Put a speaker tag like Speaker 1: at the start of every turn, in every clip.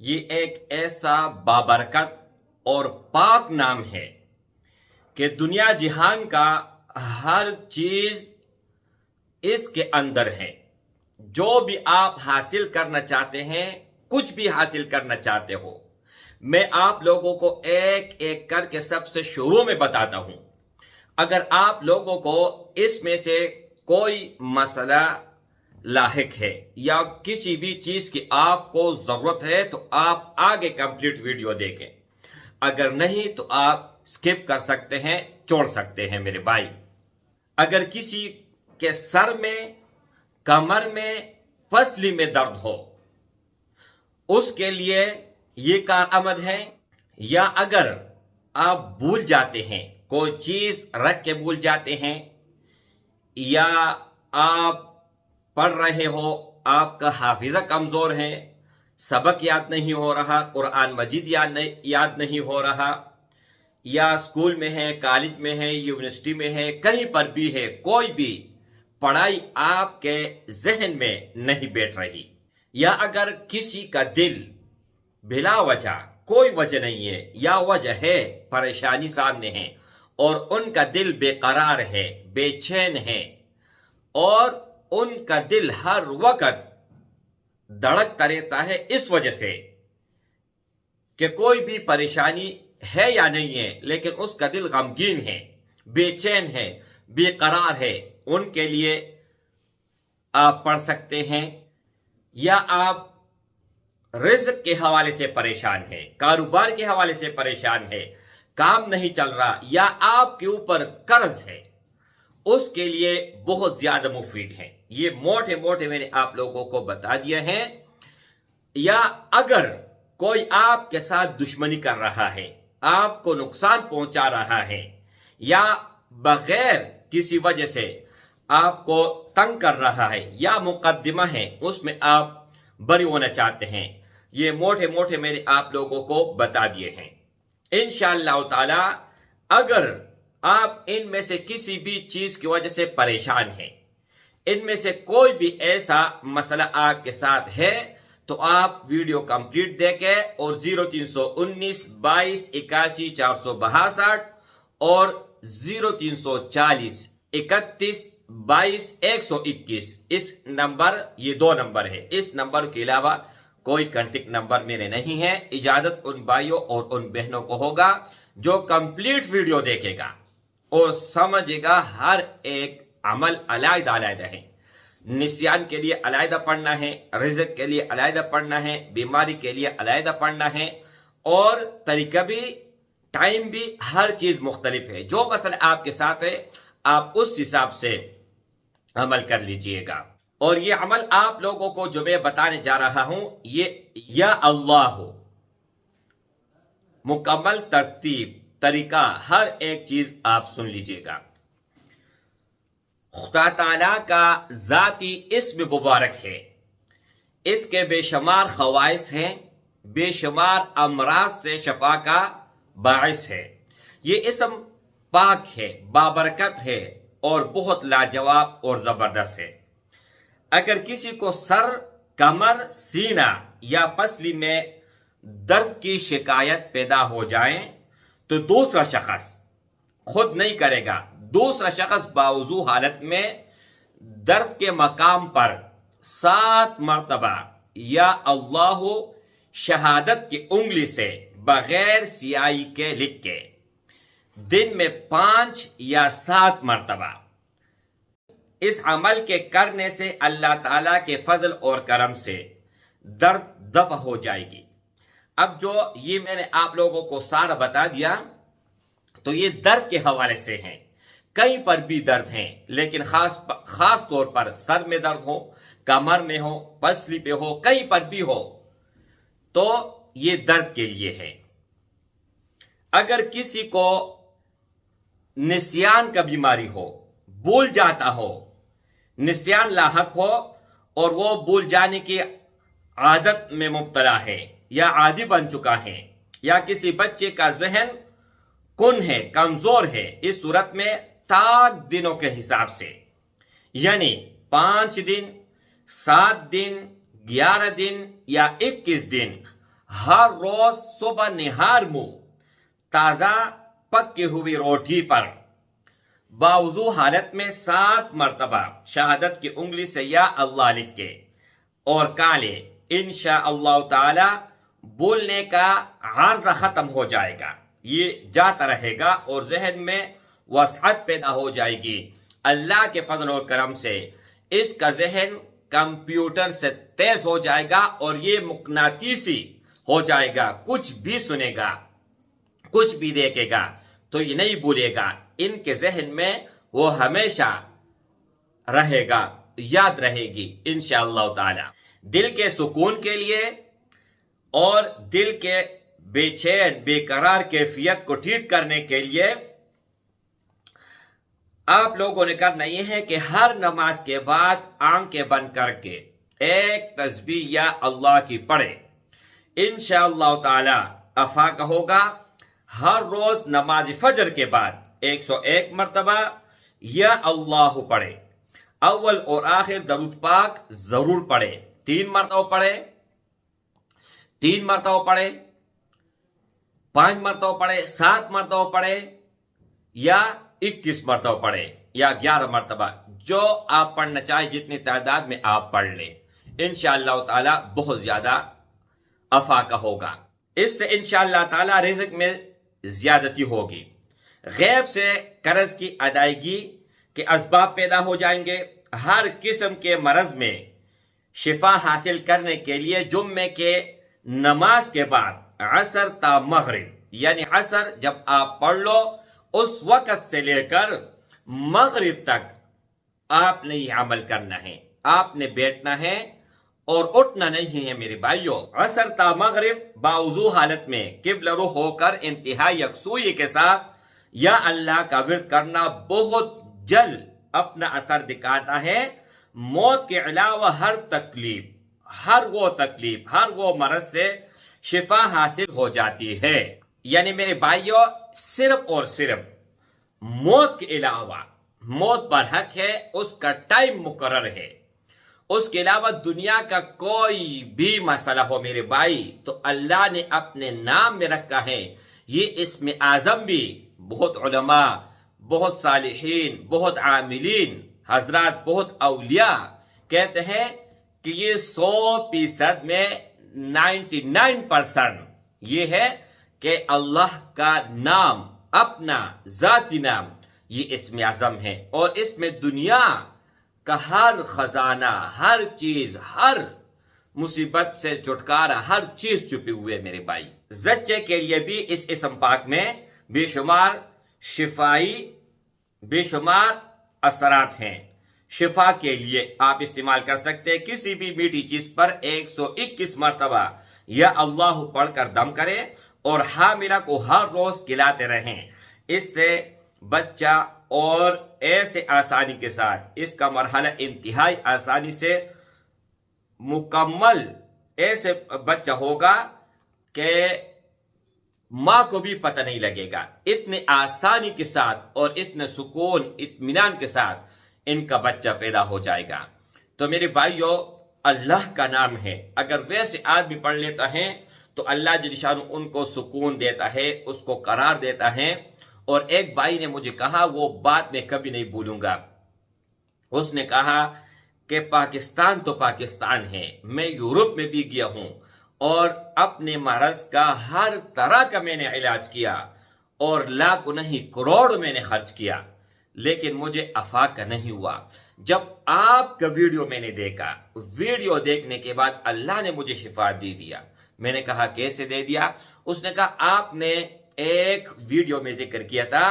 Speaker 1: یہ ایک ایسا بابرکت اور پاک نام ہے کہ دنیا جہان کا ہر چیز اس کے اندر ہے۔ جو بھی آپ حاصل کرنا چاہتے ہیں، کچھ بھی حاصل کرنا چاہتے ہو، میں آپ لوگوں کو ایک ایک کر کے سب سے شروع میں بتاتا ہوں۔ اگر آپ لوگوں کو اس میں سے کوئی مسئلہ لاحق ہے یا کسی بھی چیز کی آپ کو ضرورت ہے تو آپ آگے کمپلیٹ ویڈیو دیکھیں، اگر نہیں تو آپ سکپ کر سکتے ہیں، چھوڑ سکتے ہیں میرے بھائی۔ اگر کسی کے سر میں، کمر میں، پسلی میں درد ہو، اس کے لیے یہ کارآمد ہے۔ یا اگر آپ بھول جاتے ہیں، کوئی چیز رکھ کے بھول جاتے ہیں، یا آپ پڑھ رہے ہو، آپ کا حافظہ کمزور ہے، سبق یاد نہیں ہو رہا، قرآن مجید یاد نہیں ہو رہا، یا اسکول میں ہے، کالج میں ہے، یونیورسٹی میں ہے، کہیں پر بھی ہے، کوئی بھی پڑھائی آپ کے ذہن میں نہیں بیٹھ رہی، یا اگر کسی کا دل بلا وجہ، کوئی وجہ نہیں ہے یا وجہ ہے، پریشانی سامنے ہے اور ان کا دل بے قرار ہے، بے چین ہے، اور ان کا دل ہر وقت دھڑکتا رہتا ہے اس وجہ سے کہ کوئی بھی پریشانی ہے یا نہیں ہے، لیکن اس کا دل غمگین ہے، بے چین ہے، بے قرار ہے، ان کے لیے آپ پڑھ سکتے ہیں۔ یا آپ رزق کے حوالے سے پریشان ہے، کاروبار کے حوالے سے پریشان ہے، کام نہیں چل رہا، یا آپ کے اوپر قرض ہے، اس کے لیے بہت زیادہ مفید ہے۔ یہ موٹے موٹے میں نے آپ لوگوں کو بتا دیا ہے۔ یا اگر کوئی آپ کے ساتھ دشمنی کر رہا ہے، آپ کو نقصان پہنچا رہا ہے، یا بغیر کسی وجہ سے آپ کو تنگ کر رہا ہے، یا مقدمہ ہے اس میں آپ بری ہونا چاہتے ہیں، یہ موٹے موٹے میں نے آپ لوگوں کو بتا دیے ہیں۔ انشاءاللہ تعالی اگر آپ ان میں سے کسی بھی چیز کی وجہ سے پریشان ہیں، ان میں سے کوئی بھی ایسا مسئلہ آپ کے ساتھ ہے، تو آپ ویڈیو کمپلیٹ دیکھیں اور 0319 22 81 462 اور 0340 31 22 121 اس نمبر، یہ دو نمبر ہے، اس نمبر کے علاوہ کوئی کنٹیکٹ نمبر میرے نہیں ہے۔ اجازت ان بھائیوں اور ان بہنوں کو ہوگا جو کمپلیٹ ویڈیو دیکھے گا اور سمجھے گا ہر ایک عمل علیحدہ علیحدہ ہے۔ نسیان کے لیے علیحدہ پڑھنا ہے، رزق کے لیے علیحدہ پڑھنا ہے، بیماری کے لیے علیحدہ پڑھنا ہے، اور طریقہ بھی، ٹائم بھی، ہر چیز مختلف ہے۔ جو مسئلہ آپ کے ساتھ ہے آپ اس حساب سے عمل کر لیجئے گا۔ اور یہ عمل آپ لوگوں کو جو میں بتانے جا رہا ہوں، یہ یا اللہ مکمل ترتیب، طریقہ، ہر ایک چیز آپ سن لیجئے گا۔ خدا تعالیٰ کا ذاتی اسم مبارک ہے، اس کے بے شمار خواص ہیں، بے شمار امراض سے شفا کا باعث ہے۔ یہ اسم پاک ہے، بابرکت ہے اور بہت لاجواب اور زبردست ہے۔ اگر کسی کو سر، کمر، سینہ یا پسلی میں درد کی شکایت پیدا ہو جائے تو دوسرا شخص خود نہیں کرے گا، دوسرا شخص باوضو حالت میں درد کے مقام پر 7 مرتبہ یا اللہ شہادت کی انگلی سے بغیر سیاہی کے لکھ کے دن میں 5 یا 7 مرتبہ اس عمل کے کرنے سے اللہ تعالیٰ کے فضل اور کرم سے درد دفع ہو جائے گی۔ اب جو یہ میں نے آپ لوگوں کو سارا بتا دیا تو یہ درد کے حوالے سے ہیں، کہیں پر بھی درد ہیں، لیکن خاص طور پر سر میں درد ہو، کمر میں ہو، پسلی پہ ہو، کہیں پر بھی ہو تو یہ درد کے لیے ہے۔ اگر کسی کو نسیان کا بیماری ہو، بھول جاتا ہو، نسیان لاحق ہو اور وہ بھول جانے کی عادت میں مبتلا ہے یا عادی بن چکا ہے، یا کسی بچے کا ذہن کن ہے، کمزور ہے، اس صورت میں تاک دنوں کے حساب سے، یعنی 5 دن، 7 دن، 11 دن یا 21 دن ہر روز صبح نہار منہ تازہ پکی ہوئی روٹی پر باوضو حالت میں 7 مرتبہ شہادت کی انگلی سے یا اللہ لکھ کے اور کالے انشاءاللہ تعالی بولنے کا عارضہ ختم ہو جائے گا، یہ جاتا رہے گا اور ذہن میں وسعت پیدا ہو جائے گی۔ اللہ کے فضل و کرم سے اس کا ذہن کمپیوٹر سے تیز ہو جائے گا اور یہ مقناطیسی ہو جائے گا، کچھ بھی سنے گا، کچھ بھی دیکھے گا تو یہ نہیں بھولے گا، ان کے ذہن میں وہ ہمیشہ رہے گا، یاد رہے گی انشاءاللہ تعالی۔ دل کے سکون کے لیے اور دل کے بے چین بے قرار کیفیت کو ٹھیک کرنے کے لیے آپ لوگوں نے کرنا یہ ہے کہ ہر نماز کے بعد آنکھیں بند کر کے ایک تسبیح یا اللہ کی پڑھے، انشاءاللہ تعالی افاقہ ہوگا۔ ہر روز نماز فجر کے بعد 101 مرتبہ یا اللہ پڑھے، اول اور آخر درود پاک ضرور پڑھے، 3 مرتبہ پڑھے، 3 مرتبہ پڑھے، 5 مرتبہ پڑھے، 7 مرتبہ پڑھے یا 21 مرتبہ پڑھے یا 11 مرتبہ، جو آپ پڑھنا چاہیں جتنی تعداد میں آپ پڑھ لیں، انشاءاللہ تعالی بہت زیادہ افاقہ ہوگا۔ اس سے انشاءاللہ تعالی رزق میں زیادتی ہوگی، غیب سے قرض کی ادائیگی کے اسباب پیدا ہو جائیں گے، ہر قسم کے مرض میں شفا حاصل کرنے کے لیے جمعے کے نماز کے بعد عصر تا مغرب، یعنی عصر جب آپ پڑھ لو اس وقت سے لے کر مغرب تک آپ نے یہ عمل کرنا ہے، آپ نے بیٹھنا ہے اور اٹھنا نہیں ہے میرے بھائیو۔ عصر تا مغرب باوضو حالت میں قبلہ رخ ہو کر انتہائی یکسوئی کے ساتھ یا اللہ کا ورد کرنا بہت جلد اپنا اثر دکھاتا ہے۔ موت کے علاوہ ہر تکلیف، ہر وہ مرض سے شفا حاصل ہو جاتی ہے۔ یعنی میرے بھائیو، صرف اور صرف موت کے علاوہ، موت پر حق ہے، اس کا ٹائم مقرر ہے، اس کے علاوہ دنیا کا کوئی بھی مسئلہ ہو میرے بھائی تو اللہ نے اپنے نام میں رکھا ہے۔ یہ اسم اعظم بھی بہت علماء، بہت صالحین، بہت عاملین حضرات، بہت اولیاء کہتے ہیں کہ یہ 100% میں 99% یہ ہے کہ اللہ کا نام، اپنا ذاتی نام، یہ اسم اعظم ہے، اور اس میں دنیا کا ہر خزانہ، ہر چیز، ہر مصیبت سے چھٹکارا، ہر چیز چھپی ہوئے ہے میرے بھائی۔ زچے کے لیے بھی اس اسم پاک میں بے شمار شفائی، بے شمار اثرات ہیں۔ شفا کے لیے آپ استعمال کر سکتے ہیں، کسی بھی میٹھی چیز پر 121 مرتبہ یا اللہ پڑھ کر دم کریں اور حاملہ کو ہر روز کھلاتے رہیں۔ اس سے بچہ اور ایسے آسانی کے ساتھ اس کا مرحلہ انتہائی آسانی سے مکمل ایسے بچہ ہوگا کہ ماں کو بھی پتہ نہیں لگے گا، اتنے آسانی کے ساتھ اور اتنے سکون اطمینان کے ساتھ ان کا بچہ پیدا ہو جائے گا۔ تو میرے بھائیو، اللہ کا نام ہے، اگر ویسے آدمی پڑھ لیتا ہے تو اللہ جل شانہ ان کو سکون دیتا ہے، اس کو قرار دیتا ہے۔ اور ایک بھائی نے مجھے کہا، وہ بات میں کبھی نہیں بھولوں گا، اس نے کہا کہ پاکستان تو پاکستان ہے، میں یورپ میں بھی گیا ہوں اور اپنے مرض کا ہر طرح کا میں نے علاج کیا اور لاکھوں نہیں کروڑ میں نے خرچ کیا، لیکن مجھے افاقہ نہیں ہوا۔ جب آپ کا ویڈیو میں نے دیکھا، ویڈیو دیکھنے کے بعد اللہ نے مجھے شفا دے دیا۔ میں نے کہا کیسے دے دیا؟ اس نے کہا آپ نے ایک ویڈیو میں ذکر کیا تھا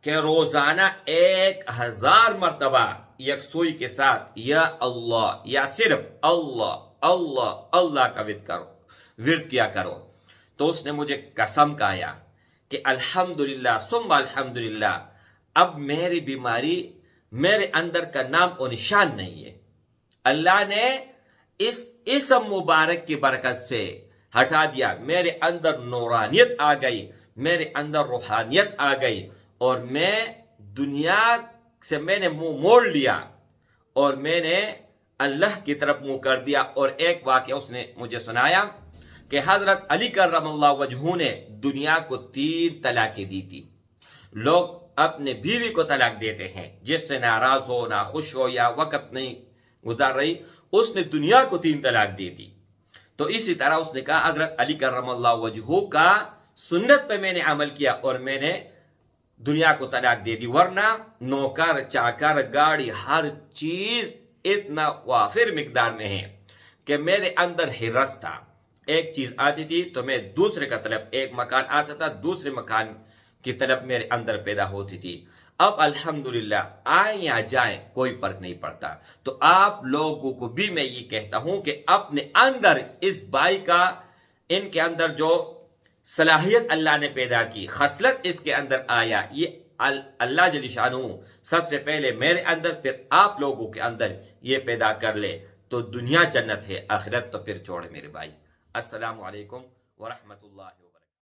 Speaker 1: کہ روزانہ 1000 مرتبہ یکسوئی کے ساتھ یا اللہ، یا صرف اللہ اللہ اللہ کا ورد کیا کرو۔ تو اس نے مجھے قسم کھایا کہ الحمدللہ ثم الحمدللہ، اب میری بیماری میرے اندر کا نام و نشان نہیں ہے۔ اللہ نے اس اسم مبارک کی برکت سے ہٹا دیا، میرے اندر نورانیت آ گئی، میرے اندر روحانیت آ گئی، اور میں دنیا سے میں نے منہ موڑ لیا اور میں نے اللہ کی طرف منہ کر دیا۔ اور ایک واقعہ اس نے مجھے سنایا کہ حضرت علی کرم اللہ وجہہ نے دنیا کو 3 طلاقیں دی تھی. لوگ اپنے بیوی کو طلاق دیتے ہیں جس سے ناراض ہو، نہ خوش ہو یا وقت نہیں گزار رہی، اس نے دنیا کو 3 طلاق دی تھی. تو اسی طرح اس نے کہا حضرت علی کرم اللہ وجہہ کا سنت پہ میں نے عمل کیا اور میں نے دنیا کو طلاق دے دی، ورنہ نوکر چاکر گاڑی ہر چیز اتنا وافر مقدار میں ہے کہ میرے اندر ہرس تھا. ایک چیز آتی تھی تو میں دوسرے کا طلب، ایک مکان آتا تھا دوسرے مکان کی طلب میرے اندر پیدا ہوتی تھی. اب الحمدللہ آئیں یا جائیں کوئی فرق نہیں پڑتا. تو آپ لوگوں کو بھی میں یہ کہتا ہوں کہ اپنے اندر اس بھائی کا، ان کے اندر جو صلاحیت اللہ نے پیدا کی، خصلت اس کے اندر آیا، یہ اللہ جل شانہ سب سے پہلے میرے اندر پھر آپ لوگوں کے اندر یہ پیدا کر لے تو دنیا جنت ہے، آخرت تو پھر چھوڑے میرے بھائی. السلام علیکم ورحمۃ اللہ وبرکاتہ.